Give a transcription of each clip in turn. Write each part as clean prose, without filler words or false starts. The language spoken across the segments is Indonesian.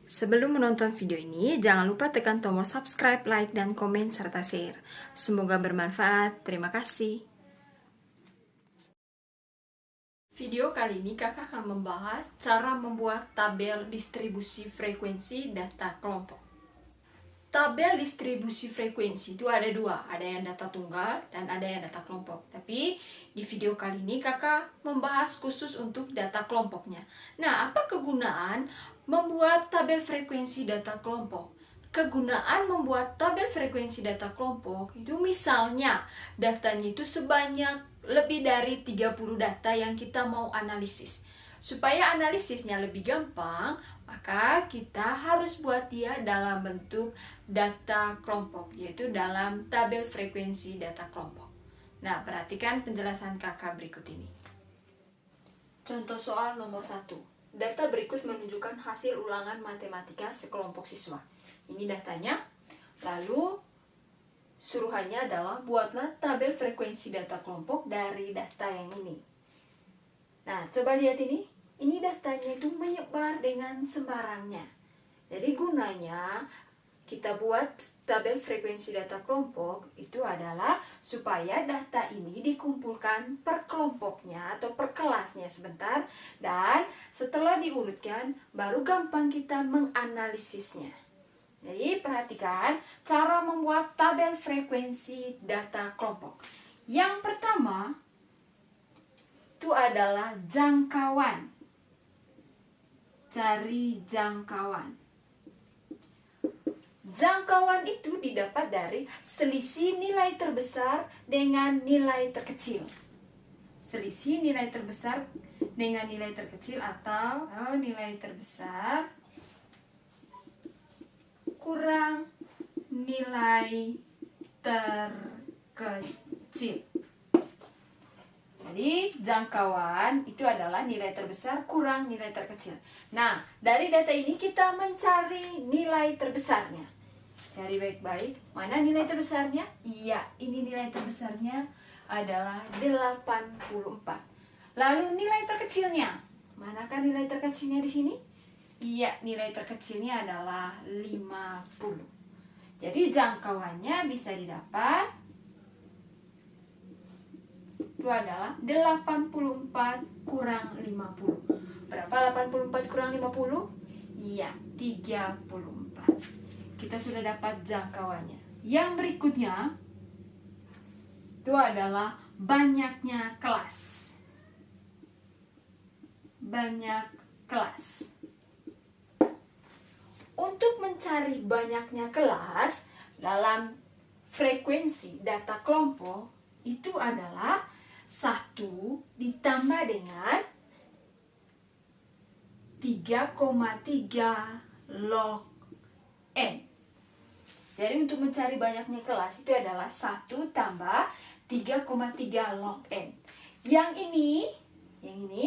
Sebelum menonton video ini, jangan lupa tekan tombol subscribe, like, dan komen, serta share. Semoga bermanfaat. Terima kasih. Video kali ini kakak akan membahas cara membuat tabel distribusi frekuensi data kelompok. Tabel distribusi frekuensi itu ada dua, ada yang data tunggal dan ada yang data kelompok. Tapi di video kali ini kakak membahas khusus untuk data kelompoknya. Nah, apa kegunaan membuat tabel frekuensi data kelompok? Kegunaan membuat tabel frekuensi data kelompok itu misalnya datanya itu sebanyak lebih dari 30 data yang kita mau analisis. Supaya analisisnya lebih gampang, maka kita harus buat dia dalam bentuk data kelompok, yaitu dalam tabel frekuensi data kelompok. Nah, perhatikan penjelasan kakak berikut ini. Contoh soal nomor 1. Data berikut menunjukkan hasil ulangan matematika sekelompok siswa. Ini datanya. Lalu, suruhannya adalah buatlah tabel frekuensi data kelompok dari data yang ini. Nah, coba lihat ini. Ini datanya itu menyebar dengan sembarangnya. Jadi gunanya kita buat tabel frekuensi data kelompok itu adalah supaya data ini dikumpulkan per kelompoknya atau per kelasnya sebentar. Dan setelah diurutkan, baru gampang kita menganalisisnya. Jadi perhatikan cara membuat tabel frekuensi data kelompok. Yang pertama itu adalah jangkauan. Cari jangkauan. Jangkauan itu didapat dari selisih nilai terbesar dengan nilai terkecil. Selisih nilai terbesar dengan nilai terkecil atau nilai terbesar kurang nilai terkecil. Jadi jangkauan itu adalah nilai terbesar kurang nilai terkecil. Nah, dari data ini kita mencari nilai terbesarnya. Cari baik-baik, mana nilai terbesarnya? Iya, ini nilai terbesarnya adalah 84. Lalu nilai terkecilnya? Manakah nilai terkecilnya di sini? Iya, nilai terkecilnya adalah 50. Jadi jangkauannya bisa didapat itu adalah 84 kurang 50. Berapa 84 kurang 50? Iya, 34. Kita sudah dapat jangkauannya. Yang berikutnya itu adalah banyaknya kelas. Banyak kelas. Untuk mencari banyaknya kelas dalam frekuensi data kelompok itu adalah 1 ditambah dengan 3,3 log N. Jadi untuk mencari banyaknya kelas itu adalah 1 tambah 3,3 log N. Yang ini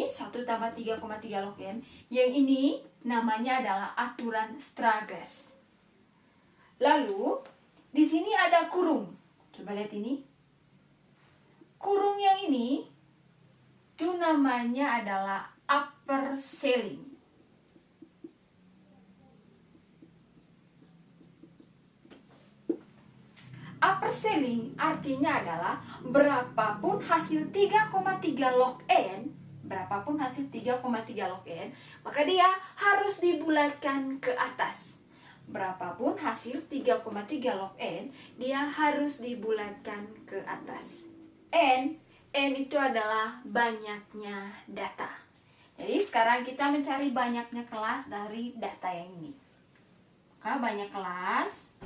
1 tambah 3,3 log N. Yang ini namanya adalah aturan Stragles. Lalu di sini ada kurung. Coba lihat ini. Kurung yang ini itu namanya adalah upper ceiling. Upper ceiling artinya adalah berapapun hasil 3,3 log N, maka dia harus dibulatkan ke atas. Berapapun hasil 3,3 log N, dia harus dibulatkan ke atas. N itu adalah banyaknya data. Jadi sekarang kita mencari banyaknya kelas dari data yang ini. Maka banyak kelas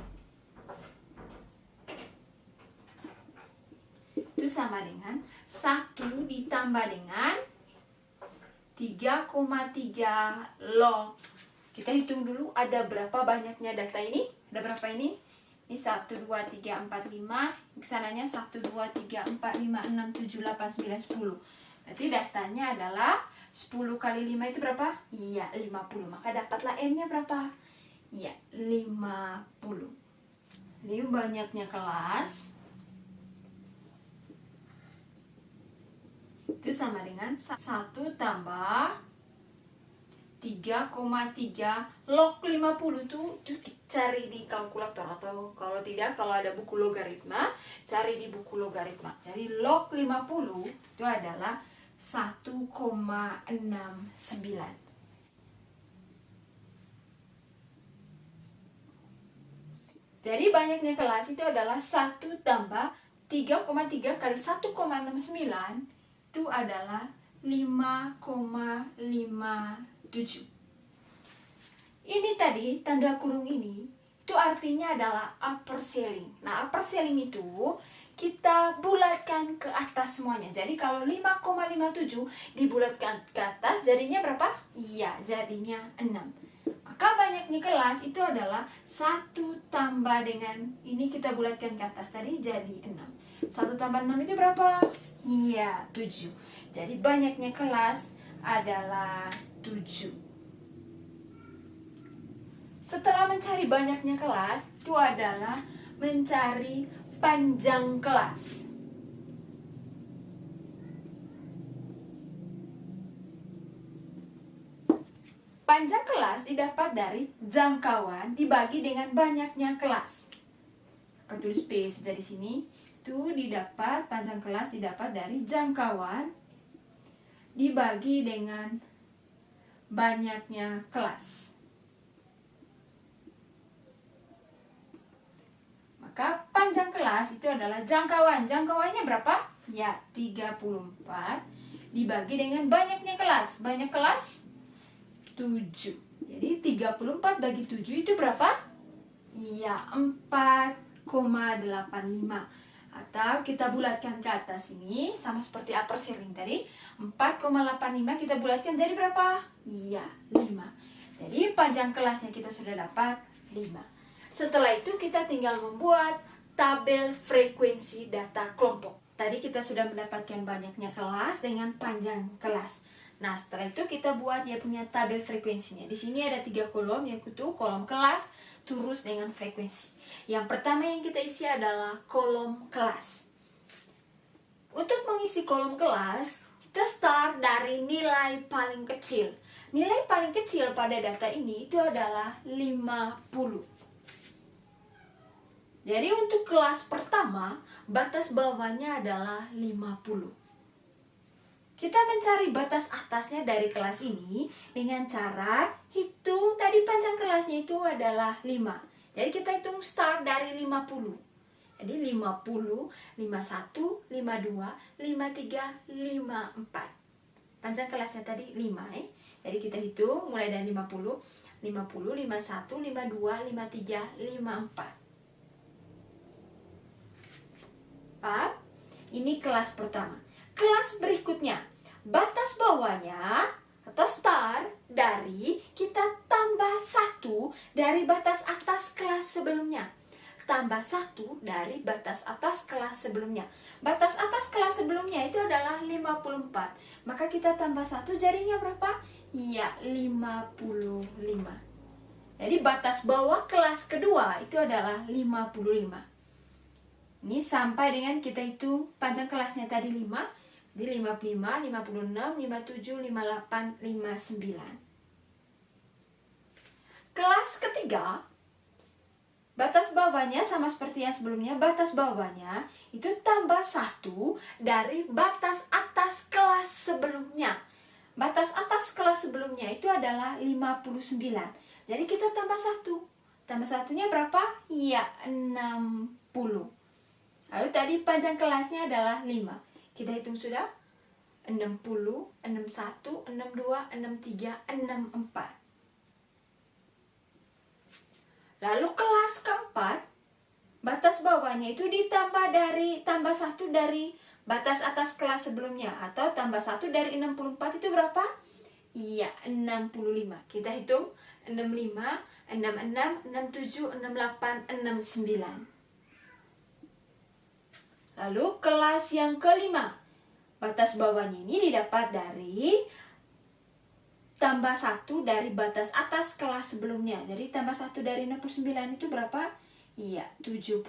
itu sama dengan 1 ditambah dengan 3,3 log. Kita hitung dulu ada berapa banyaknya data ini. Ada berapa ini? Ini 1, 2, 3, 4, 5. Kesananya 1, 2, 3, 4, 5, 6, 7, 8, 9, 10. Berarti datanya adalah 10 kali 5 itu berapa? Iya, 50. Maka dapatlah N-nya berapa? Iya, 50. Jadi banyaknya kelas itu sama dengan 1 tambah 3,3 log 50 tuh cari di kalkulator, atau kalau tidak, kalau ada buku logaritma, cari di buku logaritma. Jadi log 50 itu adalah 1,69. Jadi banyaknya kelas itu adalah 1 tambah 3,3 kali 1,69 itu adalah 5,57. Ini tadi tanda kurung ini itu artinya adalah upper ceiling. Nah, upper ceiling itu kita bulatkan ke atas semuanya. Jadi kalau 5,57 dibulatkan ke atas jadinya berapa? Iya, jadinya 6. Maka banyaknya kelas itu adalah 1 tambah dengan ini kita bulatkan ke atas tadi jadi 6. 1 tambah 6 itu berapa? Iya, 7. Jadi banyaknya kelas adalah 7. Setelah mencari banyaknya kelas, itu adalah mencari panjang kelas. Panjang kelas didapat dari jangkauan dibagi dengan banyaknya kelas. Akan tulis P saja di sini. Itu didapat, panjang kelas didapat dari jangkauan dibagi dengan banyaknya kelas. Maka panjang kelas itu adalah jangkauan. Jangkauannya berapa? Ya, 34 dibagi dengan banyaknya kelas. Banyak kelas 7. Jadi 34 bagi 7 itu berapa? Iya, 4,85. Atau kita bulatkan ke atas ini sama seperti upper ceiling tadi. 4,85 kita bulatkan jadi berapa? Iya, 5. Jadi panjang kelasnya kita sudah dapat 5. Setelah itu kita tinggal membuat tabel frekuensi data kelompok. Tadi kita sudah mendapatkan banyaknya kelas dengan panjang kelas. Nah, setelah itu kita buat dia punya tabel frekuensinya. Di sini ada 3 kolom, yaitu kolom kelas, terus dengan frekuensi. Yang pertama yang kita isi adalah kolom kelas. Untuk mengisi kolom kelas, kita start dari nilai paling kecil. Nilai paling kecil pada data ini itu adalah 50. Jadi untuk kelas pertama, batas bawahnya adalah 50. Kita mencari batas atasnya dari kelas ini dengan cara hitung tadi panjang kelasnya itu adalah 5. Jadi kita hitung start dari 50. Jadi 50, 51, 52, 53, 54. Panjang kelasnya tadi 5 Jadi kita hitung mulai dari 50, 50, 51, 52, 53, 54. Ini kelas pertama. Kelas berikutnya, batas bawahnya atau start dari kita tambah 1 dari batas atas kelas sebelumnya. Tambah 1 dari batas atas kelas sebelumnya. Batas atas kelas sebelumnya itu adalah 54. Maka kita tambah 1 jadinya berapa? Iya, 55. Jadi batas bawah kelas kedua itu adalah 55. Ini sampai dengan kita hitung panjang kelasnya tadi 5. Jadi 55, 56, 57, 58, 59. Kelas ketiga, batas bawahnya sama seperti yang sebelumnya. Batas bawahnya itu tambah 1 dari batas atas kelas sebelumnya. Batas atas kelas sebelumnya itu adalah 59. Jadi kita tambah 1. Tambah satunya berapa? Iya, 60. Lalu tadi panjang kelasnya adalah 5. Kita hitung sudah 60, 61, 62, 63, 64. Lalu kelas keempat, batas bawahnya itu tambah 1 dari batas atas kelas sebelumnya. Atau tambah 1 dari 64 itu berapa? Iya, 65. Kita hitung 65, 66, 67, 68, 69. Lalu kelas yang kelima, batas bawahnya ini didapat dari tambah 1 dari batas atas kelas sebelumnya. Jadi tambah 1 dari 69 itu berapa? Iya, 70.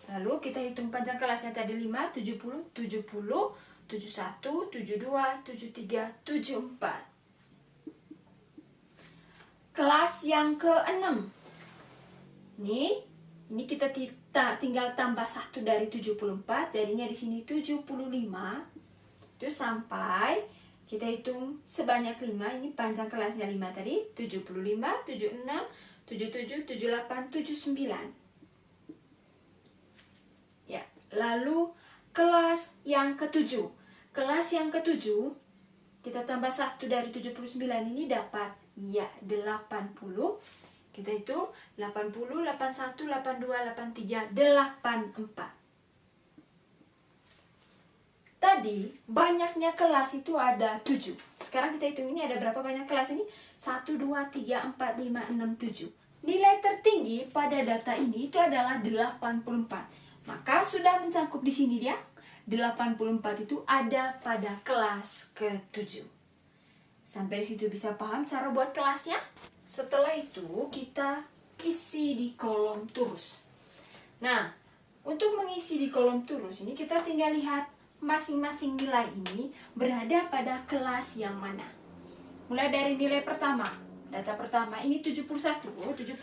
Lalu kita hitung panjang kelasnya tadi 5, 70, 70, 71, 72, 73, 74. kelas yang ke-6. Ini kita tinggal tambah 1 dari 74, jadinya di sini 75. Itu sampai kita hitung sebanyak 5, ini panjang kelasnya 5 tadi, 75, 76, 77, 78, 79. Ya, lalu kelas yang ke-7. Kelas yang ke-7 kita tambah 1 dari 79 ini dapat ya 80. Kita itu 80, 81, 82, 83, 84. Tadi banyaknya kelas itu ada 7. Sekarang kita hitung ini ada berapa banyak kelas ini? 1, 2, 3, 4, 5, 6, 7. Nilai tertinggi pada data ini itu adalah 84. Maka sudah mencakup di sini dia. 84 itu ada pada kelas ke-7. Sampai di situ bisa paham cara buat kelasnya? Setelah itu kita isi di kolom turus. Nah, untuk mengisi di kolom turus ini kita tinggal lihat masing-masing nilai ini berada pada kelas yang mana. Mulai dari nilai pertama. Data pertama ini 71. 71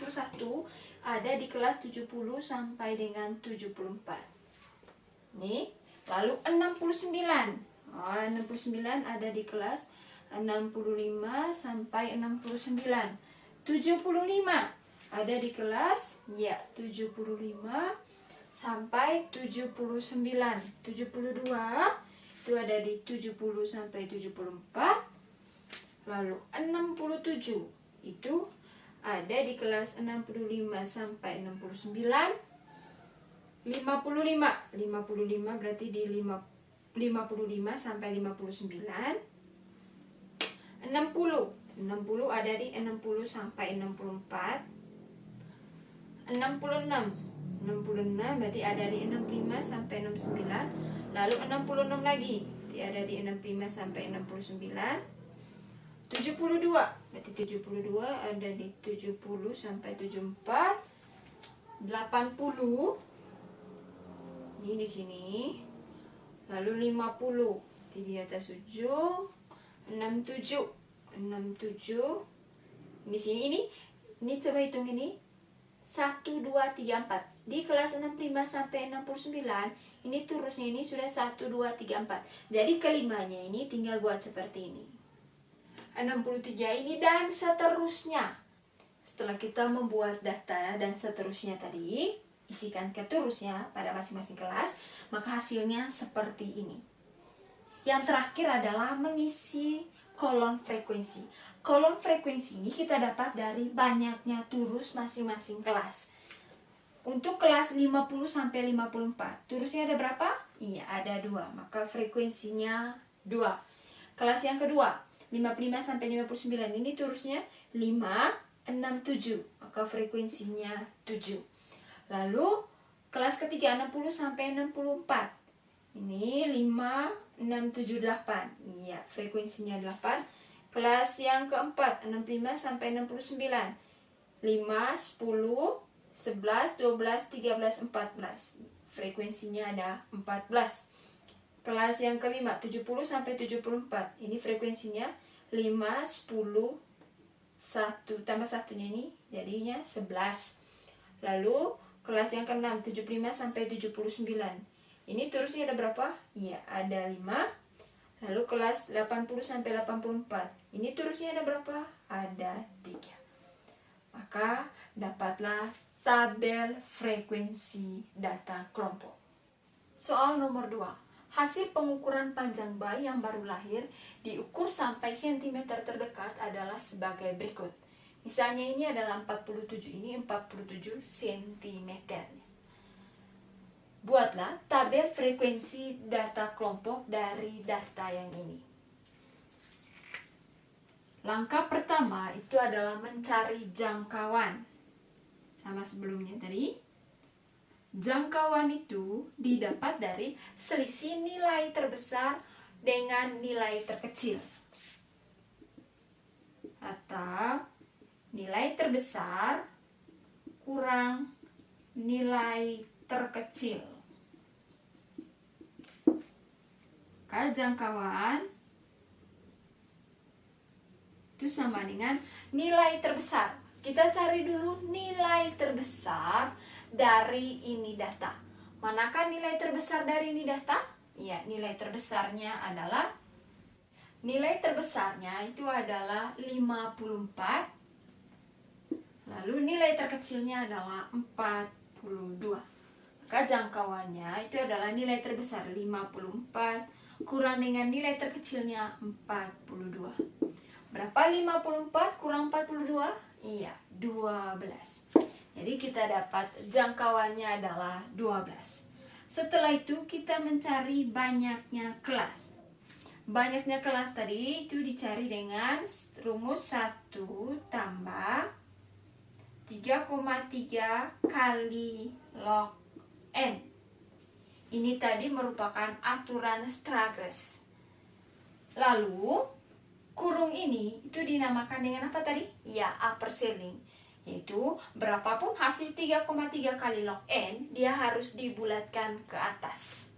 ada di kelas 70 sampai dengan 74. Nih, lalu 69. 69 ada di kelas 65 sampai 69. 75 ada di kelas ya 75 sampai 79. 72 itu ada di 70 sampai 74. Lalu 67 itu ada di kelas 65 sampai 69. 55 berarti di 55 sampai 59. 60 ada di 60 sampai 64. 66 berarti ada di 65 sampai 69. Lalu 66 lagi ada di 65 sampai 69. 72 berarti 72 ada di 70 sampai 74. 80 ini di sini. Lalu 50 di atas ujung. 67 di sini. Ini coba hitung ini 1, 2, 3, 4 di kelas 65 sampai 69 ini turusnya ini sudah 1, 2, 3, 4. Jadi kelimanya ini tinggal buat seperti ini 63 ini dan seterusnya. Setelah kita membuat data dan seterusnya tadi, isikan ke turusnya pada masing-masing kelas, maka hasilnya seperti ini. Yang terakhir adalah mengisi kolom frekuensi. Kolom frekuensi ini kita dapat dari banyaknya turus masing-masing kelas. Untuk kelas 50 sampai 54, turusnya ada berapa? Iya, ada 2. Maka frekuensinya 2. Kelas yang kedua, 55 sampai 59 ini turusnya 5, 6, 7. Maka frekuensinya 7. Lalu kelas ketiga 60 sampai 64. Ini 5, 6, 7, 8. Iya, frekuensinya 8. Kelas yang keempat 65 sampai 69. 5, 10, 11, 12, 13, 14. Frekuensinya ada 14. Kelas yang kelima 70 sampai 74. Ini frekuensinya 5, 10, 1 tambah satunya ini jadinya 11. Lalu kelas yang ke-6 75 sampai 79. Ini terusnya ada berapa? Ya, ada 5. Lalu kelas 80 sampai 84. Ini terusnya ada berapa? Ada 3. Maka dapatlah tabel frekuensi data kelompok. Soal nomor 2. Hasil pengukuran panjang bayi yang baru lahir diukur sampai sentimeter terdekat adalah sebagai berikut. Misalnya ini adalah 47, ini 47 cm. Buatlah tabel frekuensi data kelompok dari data yang ini. Langkah pertama itu adalah mencari jangkauan. Sama sebelumnya tadi. Jangkauan itu didapat dari selisih nilai terbesar dengan nilai terkecil. Atau nilai terbesar kurang nilai terkecil. Maka jangkauan itu sama dengan nilai terbesar. Kita cari dulu nilai terbesar dari ini data. Manakah nilai terbesar dari ini data? Ya, nilai terbesarnya adalah itu adalah 54. Lalu nilai terkecilnya adalah 42. Maka jangkauannya itu adalah nilai terbesar 54 kurang dengan nilai terkecilnya 42. Berapa 54 kurang 42? Iya, 12. Jadi kita dapat jangkauannya adalah 12. Setelah itu kita mencari banyaknya kelas. Banyaknya kelas tadi itu dicari dengan rumus 1 tambah 3,3 kali log n. Ini tadi merupakan aturan Stragres. Lalu kurung ini itu dinamakan dengan apa tadi? Ya, upper ceiling. Yaitu berapapun hasil 3,3 kali log n, dia harus dibulatkan ke atas.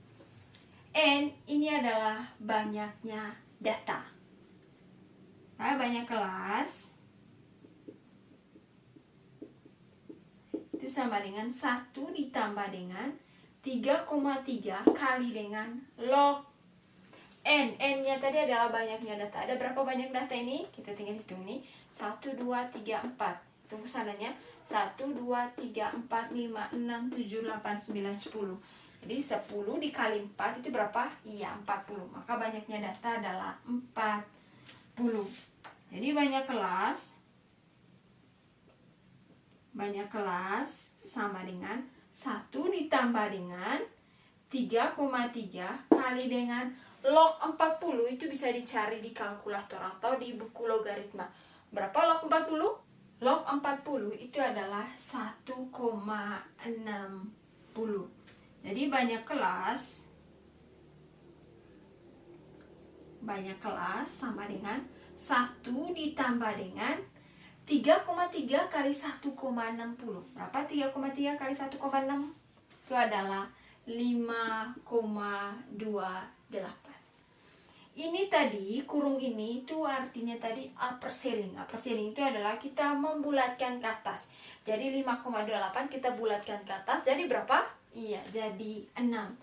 N ini adalah banyaknya data. Nah, banyak kelas itu sama dengan 1 ditambah dengan 3,3 kali dengan log n. N-nya tadi adalah banyaknya data. Ada berapa banyak data ini? Kita tinggal hitung nih. 1, 2, 3, 4. Tunggu sananya. 1, 2, 3, 4, 5, 6, 7, 8, 9, 10. Jadi 10 dikali 4 itu berapa? Iya, 40. Maka banyaknya data adalah 40. Jadi banyak kelas sama dengan 1 ditambah dengan 3,3 kali dengan log 40. Itu bisa dicari di kalkulator atau di buku logaritma. Berapa log 40? Log 40 itu adalah 1,60. Jadi banyak kelas sama dengan 1 ditambah dengan 3,3 kali 1,60. Berapa 3,3 kali 1,6? Itu adalah 5,28. Ini tadi, kurung ini itu artinya tadi upper ceiling. Upper ceiling itu adalah kita membulatkan ke atas. Jadi 5,28 kita bulatkan ke atas. Jadi berapa? Iya, jadi 6.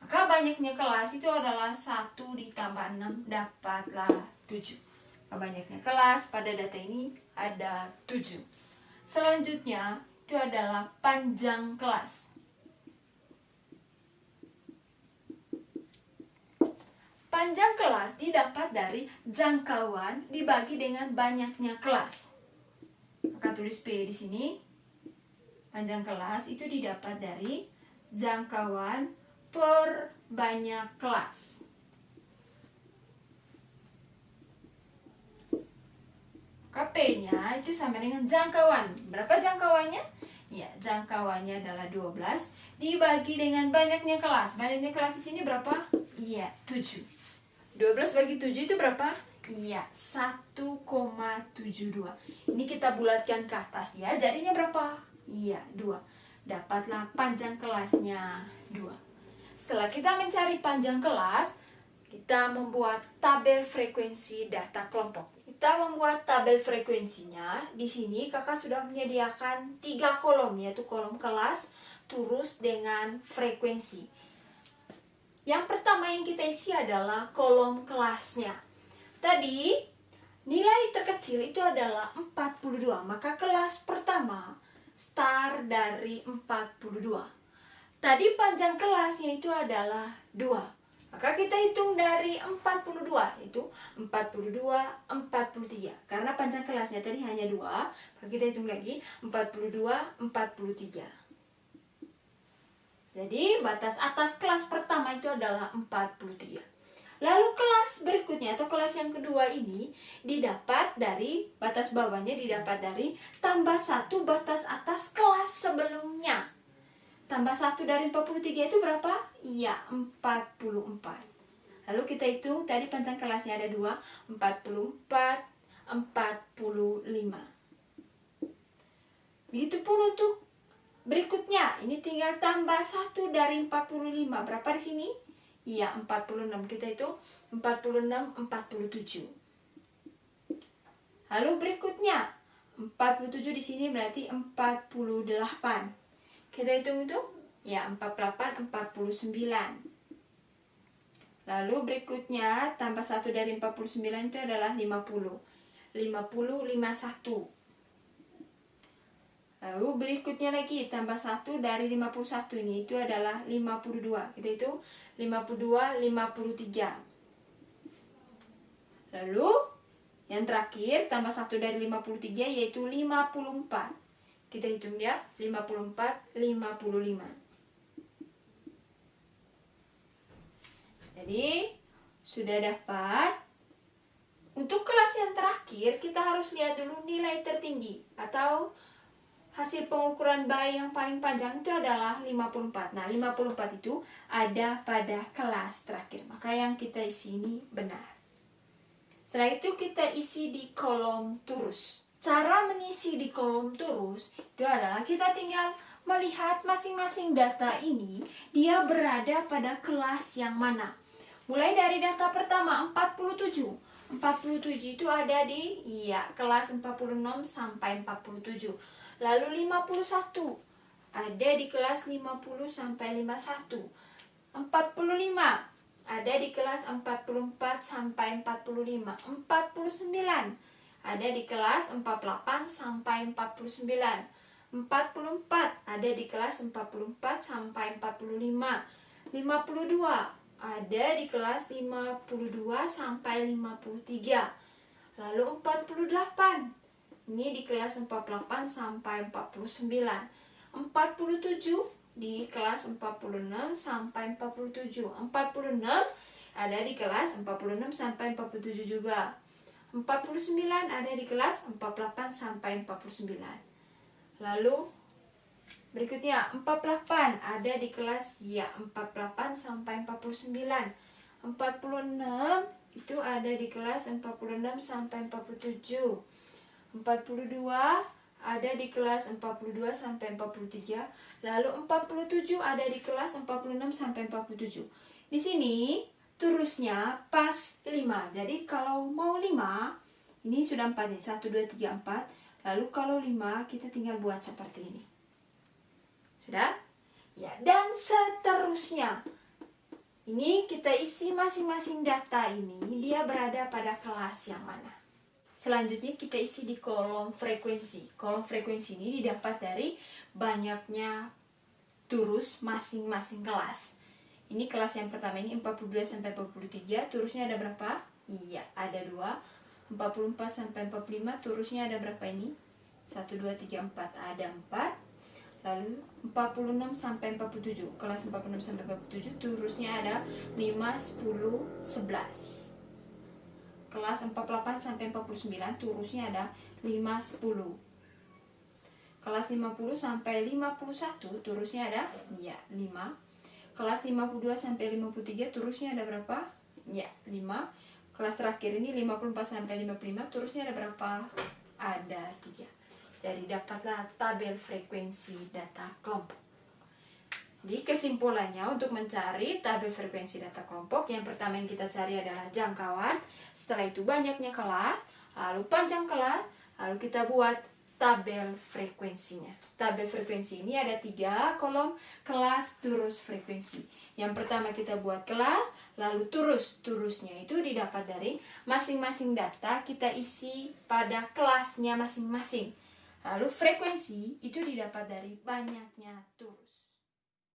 Maka banyaknya kelas itu adalah 1 ditambah 6 dapatlah 7. Banyaknya kelas pada data ini ada 7. Selanjutnya itu adalah panjang kelas. Panjang kelas didapat dari jangkauan dibagi dengan banyaknya kelas. Maka tulis P di sini. Panjang kelas itu didapat dari jangkauan per banyak kelas. P-nya itu sama dengan jangkauan. Berapa jangkauannya? Ya, jangkauannya adalah 12 dibagi dengan banyaknya kelas. Banyaknya kelas di sini berapa? Iya, 7. 12 bagi 7 itu berapa? Iya, 1,72. Ini kita bulatkan ke atas ya. Jadinya berapa? Iya, 2. Dapatlah panjang kelasnya 2. Setelah kita mencari panjang kelas, kita membuat tabel frekuensi data kelompok. Kita membuat tabel frekuensinya. Di sini kakak sudah menyediakan 3 kolom, yaitu kolom kelas, terus dengan frekuensi. Yang pertama yang kita isi adalah kolom kelasnya. Tadi nilai terkecil itu adalah 42, maka kelas pertama start dari 42. Tadi panjang kelasnya itu adalah 2. Maka kita hitung dari 42, itu 42, 43. Karena panjang kelasnya tadi hanya 2, maka kita hitung lagi 42, 43. Jadi batas atas kelas pertama itu adalah 43. Lalu kelas berikutnya atau kelas yang kedua ini didapat dari, batas bawahnya didapat dari tambah 1 batas atas kelas sebelumnya. Tambah 1 dari 43 itu berapa? Iya, 44. Lalu kita hitung, tadi panjang kelasnya ada 2, 44, 45. Begitupun untuk berikutnya, ini tinggal tambah 1 dari 45. Berapa di sini? Iya, 46. Kita hitung 46, 47. Lalu berikutnya 47 di sini berarti 48. Kita hitung itu ya 48 49. Lalu berikutnya tambah 1 dari 49 itu adalah 50. 50 51. Lalu berikutnya lagi tambah 1 dari 51 ini itu adalah 52. Kita hitung 52 53. Lalu yang terakhir tambah 1 dari 53 yaitu 54. Kita hitung ya 54 55. Jadi sudah dapat. Untuk kelas yang terakhir kita harus lihat dulu nilai tertinggi atau hasil pengukuran bayi yang paling panjang itu adalah 54. Nah 54 itu ada pada kelas terakhir. Maka yang kita isi ini benar. Setelah itu kita isi di kolom turus. Cara mengisi di kolom turus itu adalah kita tinggal melihat masing-masing data ini dia berada pada kelas yang mana. Mulai dari data pertama 47. 47 itu ada di kelas 46 sampai 47. Lalu 51 ada di kelas 50 sampai 51. 45 ada di kelas 44 sampai 45. 49 ada di kelas 48 sampai 49. 44 ada di kelas 44 sampai 45. 52 ada di kelas 52 sampai 53. Lalu 48 ini di kelas 48 sampai 49. 47 di kelas 46 sampai 47. 46 ada di kelas 46 sampai 47 juga. 49 ada di kelas 48 sampai 49. Lalu berikutnya 48 ada di kelas 48 sampai 49. 46 itu ada di kelas 46 sampai 47. 42 ada di kelas 42 sampai 43. Lalu 47 ada di kelas 46 sampai 47. Di sini turusnya pas 5. Jadi kalau mau 5 ini sudah 4 nih. 1 2 3 4. Lalu kalau 5 kita tinggal buat seperti ini. Sudah? Ya, dan seterusnya. Ini kita isi masing-masing data ini dia berada pada kelas yang mana. Selanjutnya kita isi di kolom frekuensi. Kolom frekuensi ini didapat dari banyaknya turus masing-masing kelas. Ini kelas yang pertama ini 42 sampai 43, turusnya ada berapa? Iya, ada 2. 44 sampai 45 turusnya ada berapa ini? 1 2 3 4, ada 4. Lalu 46 sampai 47. Kelas 46 sampai 47 turusnya ada 5 10 11. Kelas 48 sampai 49 turusnya ada 5 10. Kelas 50 sampai 51 turusnya ada 5. Kelas 52 sampai 53 turusnya ada berapa? 5. Kelas terakhir ini 54 sampai 55 turusnya ada berapa? Ada 3. Jadi dapatlah tabel frekuensi data kelompok. Jadi kesimpulannya untuk mencari tabel frekuensi data kelompok, yang pertama yang kita cari adalah jangkauan, setelah itu banyaknya kelas, lalu panjang kelas, lalu kita buat tabel frekuensinya. Tabel frekuensi ini ada 3 kolom, kelas, turus, frekuensi. Yang pertama kita buat kelas, lalu turusnya itu didapat dari masing-masing data kita isi pada kelasnya masing-masing. Lalu frekuensi itu didapat dari banyaknya turus.